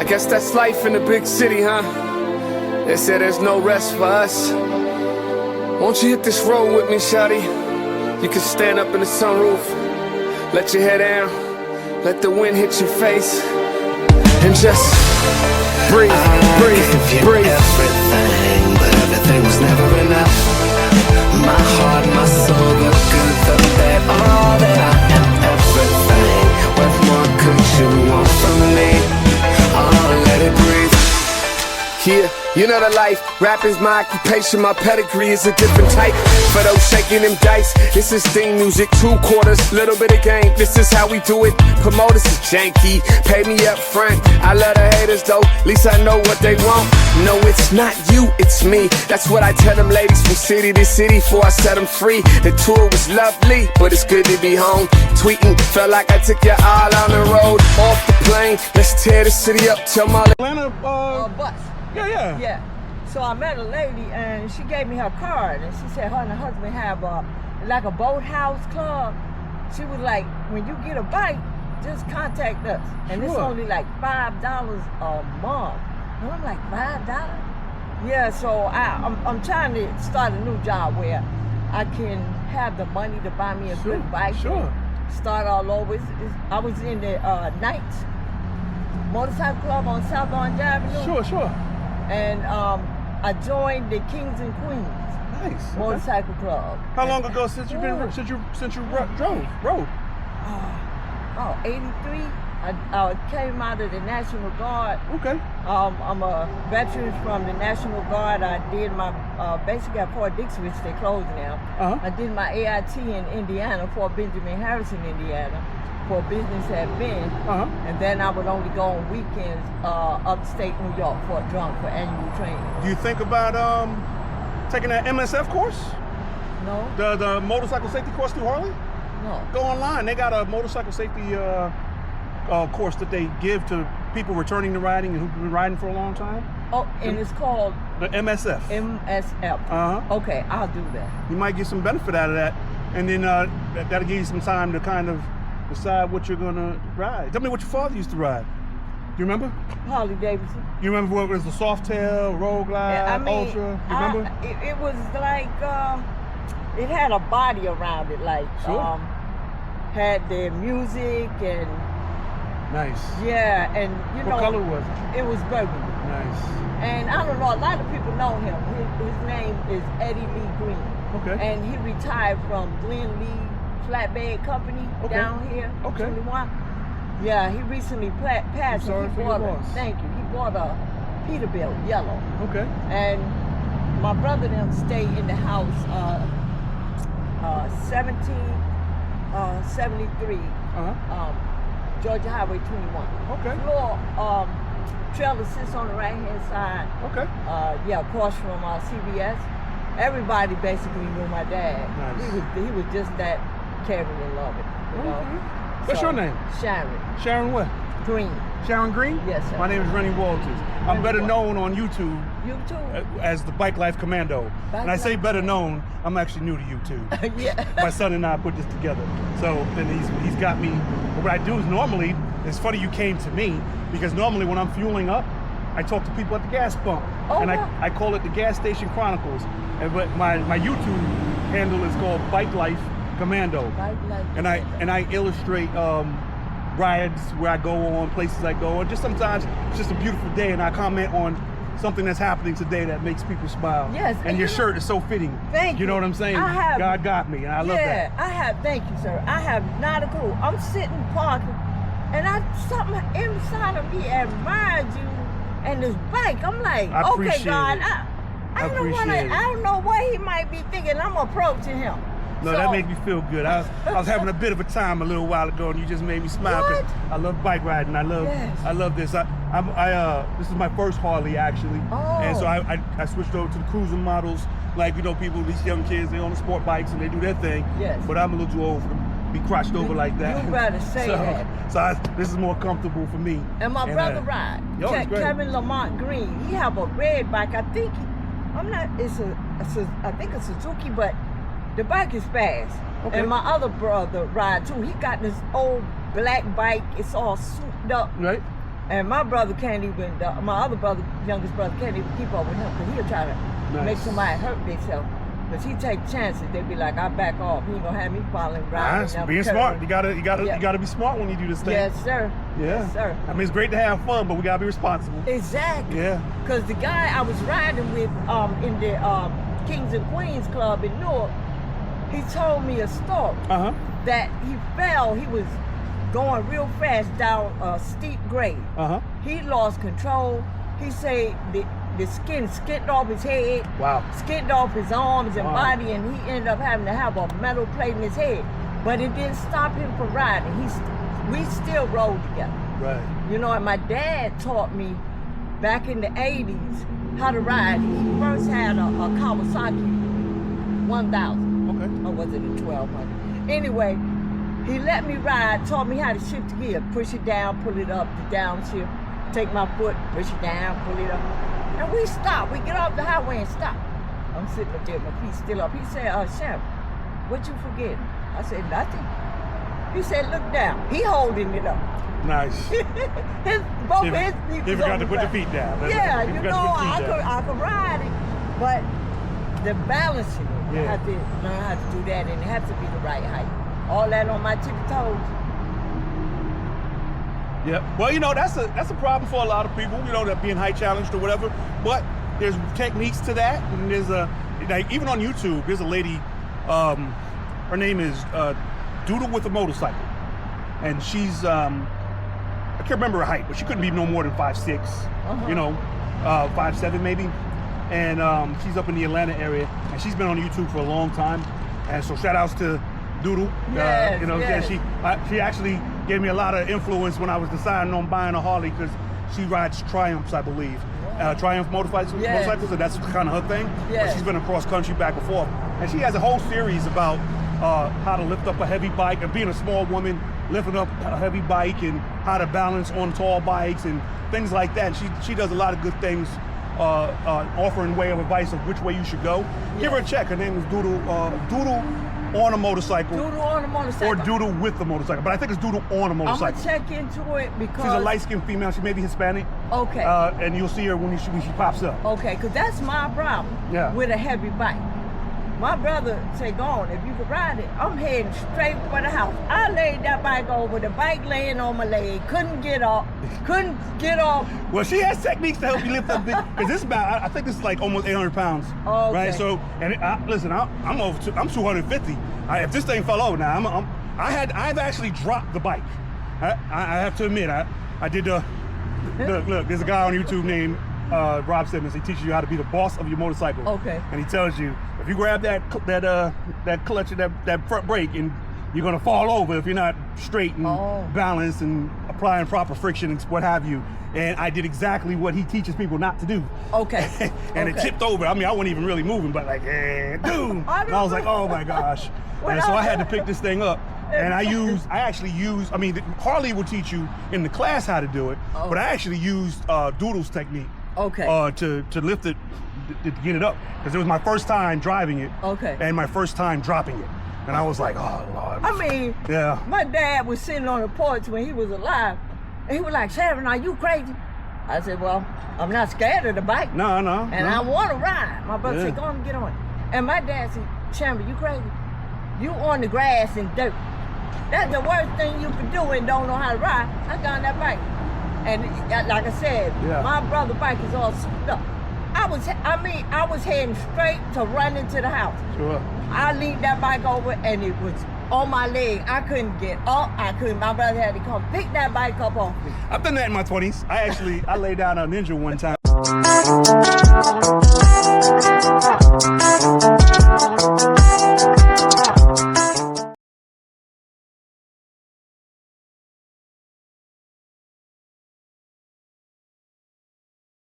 I guess that's life in the big city, huh? They say there's no rest for us. Won't you hit this road with me, shawty? You can stand up in the sunroof, let your head down, let the wind hit your face, and just breathe, breathe, breathe. Everything, but everything was never enough. My heart, my soul, the good, the bad, all that I am, everything. What more could you want from me? Oh, let it breathe. Yeah, you know the life. Rapping's my occupation, my pedigree is a different type. For those shaking them dice, this is theme music, 2 quarters, little bit of game. This is how we do it. Promoters is janky, pay me up front. I love the haters though, at least I know what they want. No, it's not you, it's me. That's what I tell them ladies from city to city before I set them free. The tour was lovely, but it's good to be home. Tweeting, felt like I took you all on the road. Off the plane, let's tear the city up, tell my Atlanta, Bus. yeah. Yeah. So I met a lady and she gave me her card and she said her and her husband have like a boathouse club. She was like, when you get a bike, just contact us. And it's only like $5 a month. And I'm like, $5? Yeah, so I'm trying to start a new job where I can have the money to buy me a good bike. Sure. Start all over. I was in the Knights Motorcycle Club on South Orange Avenue. Sure. And I joined the Kings and Queens Nice. Motorcycle Club. How long ago since you rode? Oh, 83. I came out of the National Guard. Okay. I'm a veteran from the National Guard. I did my basically at Fort Dix, which they closed now. I did my AIT in Indiana, Fort Benjamin Harrison, Indiana, for business admin. And then I would only go on weekends upstate New York for annual training. Do you think about taking that MSF course? No. The motorcycle safety course through Harley? No. Go online. They got a motorcycle safety course that they give to people returning to riding and who've been riding for a long time. Oh, and it's called the MSF. MSF. Okay, I'll do that. You might get some benefit out of that, and then that'll give you some time to kind of decide what you're gonna ride. Tell me what your father used to ride. Do you remember? Harley Davidson. You remember what was the Softail, Road Glide, Ultra? You remember? It was like it had a body around it, like had the music and. Nice. Yeah, and you know. What color was it? It was burgundy. Nice. And I don't know, a lot of people know him. His name is Eddie Lee Green. Okay. And he retired from Glenn Lee Flatbed Company down here. Okay. 21. Yeah, he recently passed. Sorry for your loss. Thank you. He bought a Peterbilt yellow. Okay. And my brother and them stayed in the house 1773. Georgia Highway 21. Okay. Floor, trailer sits on the right-hand side. Okay. Across from CBS. Everybody basically knew my dad. Nice. He was just that caring and loving, you know. What's your name? Sharon. Sharon what? Green. Sharon Green? Yes, sir. My name is Rennie Walters. I'm better known on YouTube as the Bike Life Commando. And I say better known, I'm actually new to YouTube. Yeah. My son and I put this together. So, and he's got me. What I do is normally, it's funny you came to me, because normally when I'm fueling up, I talk to people at the gas pump. I call it the Gas Station Chronicles. But my YouTube handle is called Bike Life Commando. Bike Life Commando. And I illustrate rides where I go on, places I go on. Just sometimes it's just a beautiful day and I comment on something that's happening today that makes people smile. Yes. And your shirt is so fitting. Thank you. You know what I'm saying? God got me, and I love that. Thank you, sir. I have not a clue. I'm sitting parking, and something inside of me admired you and this bike. I'm like, okay, God, I don't know what he might be thinking. I'm approaching him. No, that made me feel good. I was having a bit of a time a little while ago, and you just made me smile because I love bike riding. I love this. This is my first Harley actually, and so I switched over to the cruising models. Like, you know, these young kids, they on the sport bikes and they do their thing. Yes. But I'm a little too old to be crotched over like that. You better say that. So this is more comfortable for me. And my brother ride. Kevin Lamont Green. He have a red bike. I think it's a Suzuki, but the bike is fast. Okay. And my other brother ride too. He got this old black bike. It's all souped up. Right. And my brother can't even, my other brother, youngest brother, can't even keep up with him because he'll try to make somebody hurt themselves. Because he take chances. They be like, I back off. He ain't gonna have me following right. Nice. Being smart. You gotta be smart when you do this thing. Yes, sir. Yeah. Yes, sir. I mean, it's great to have fun, but we gotta be responsible. Exactly. Yeah. Because the guy I was riding with in the Kings and Queens Club in Newark, he told me a story that he fell. He was going real fast down a steep grade. He lost control. He said the skin skinned off his head. Wow. Skinned off his arms and body, and he ended up having to have a metal plate in his head. But it didn't stop him from riding. We still rode together. Right. You know, and my dad taught me back in the 80s how to ride. He first had a Kawasaki 1000. Okay. Or was it a 1200? Anyway, he let me ride, taught me how to shift the gear. Push it down, pull it up, the downshift. Take my foot, push it down, pull it up. And we stop. We get off the highway and stop. I'm sitting up there, my feet still up. He said, Sheriff, what you forget? I said, nothing. He said, look down. He holding it up. Nice. Both his feet. You forgot to put your feet down. Yeah, you know, I could ride it, but the balancing it, I have to learn how to do that, and it has to be the right height. All that on my tippy toes. Yeah. Well, you know, that's a problem for a lot of people, you know, that being height challenged or whatever. But there's techniques to that, and there's like even on YouTube, there's a lady, her name is Doodle with a Motorcycle, and she's I can't remember her height, but she couldn't be no more than 5'6", you know, 5'7" maybe. And she's up in the Atlanta area, and she's been on YouTube for a long time. And so shout outs to Doodle. Yes, you know, yes. she actually gave me a lot of influence when I was deciding on buying a Harley, because she rides Triumphs, I believe. Triumph motorcycles, and that's kind of her thing. Yes. But she's been across country back and forth. And she has a whole series about how to lift up a heavy bike, and being a small woman, lifting up a heavy bike, and how to balance on tall bikes and things like that. And she does a lot of good things, offering way of advice of which way you should go. Give her a check. Her name is Doodle on a Motorcycle. Doodle on a motorcycle. Or Doodle with the motorcycle. But I think it's Doodle on a motorcycle. I'm gonna check into it because she's a light-skinned female. She may be Hispanic. Okay. And you'll see her when she pops up. Okay, because that's my problem with a heavy bike. My brother said, go on, if you could ride it. I'm heading straight for the house. I laid that bike over, the bike laying on my leg, couldn't get off. Well, she has techniques to help you lift up, because this is about, I think this is like almost 800 pounds. Okay. Right, so, and listen, I'm 250. If this thing fell over now, I've actually dropped the bike. I have to admit, I did look, there's a guy on YouTube named Rob Simmons. He teaches you how to be the boss of your motorcycle. Okay. And he tells you, if you grab that clutch and that front brake, and you're gonna fall over if you're not straight and balanced and applying proper friction and what have you. And I did exactly what he teaches people not to do. Okay. And it tipped over. I mean, I wasn't even really moving, but like, dude. And I was like, oh my gosh. And so I had to pick this thing up. And I mean, Harley will teach you in the class how to do it, but I actually used Doodle's technique. Okay. To lift it, to get it up, because it was my first time driving it. Okay. And my first time dropping it, and I was like, oh Lord. I mean, my dad was sitting on the porch when he was alive, and he was like, Sharon, are you crazy? I said, well, I'm not scared of the bike. No. And I want to ride. My brother said, go on and get on it. And my dad said, Sharon, you crazy? You on the grass and dirt. That's the worst thing you can do and don't know how to ride. I got on that bike. And like I said, my brother's bike is all souped up. I was heading straight to run into the house. Sure. I leaned that bike over, and it was on my leg. I couldn't get up. My brother had to come pick that bike up off me. I've done that in my 20s. I laid down a Ninja one time.